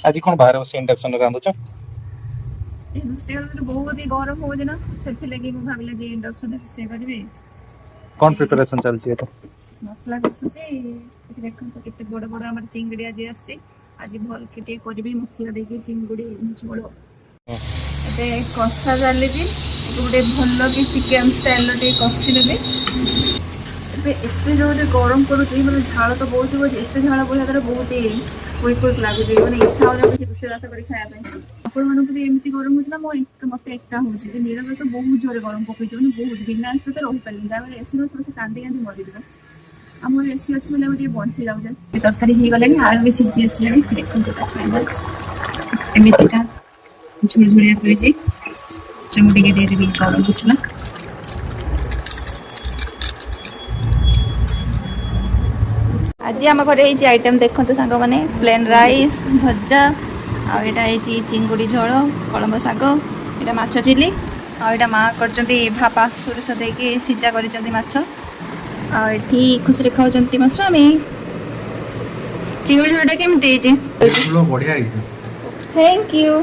आज कौन बाहर बस इंडक्शन रांधुछ बहुत ही गरम हो ना से भाविले कि इंडक्शन रोषे करेंगे कौन प्रिपरेशन चलती है तो मसला कषुची देखो केते बड़ बड़ आम चिंगड़ी आज आज भल के करी मसला देके चिंगुड़ी झोल ए कषा चली गोटे भल कि चिकेन स्टाइल कषि एत जो गरम कर झाड़ तो बहुत एत झाड़ बोला तरह बहुत क्विक क्विक लगुच मैंने इच्छा हो रोषेबास कर खायापी आपण मानक भी एमती गरम हो मत एक हूँ नीरव तो बहुत जोर गरम पकई बहुत बिना एसी तो रही पारे जहाँ एसी न से कांदी कांदी मरीद आम एसी अच्छे बोले बंची जाऊे तरकारी हो गला आलू भी सीझी आसला देखता झुलझुलिया कर गरम मसला आज आम घर आइटम देखते सांग मैंने प्लेन राइस भजा आटा चिंगुड़ी झोल कलम शाग यहाँ माछ चिली आटा माँ कर भापा सोरिष देके सीझा कर खुशी खाऊँ मो स्वामी चिंगुड़ी झोलटा केमती बढ़िया थैंक यू।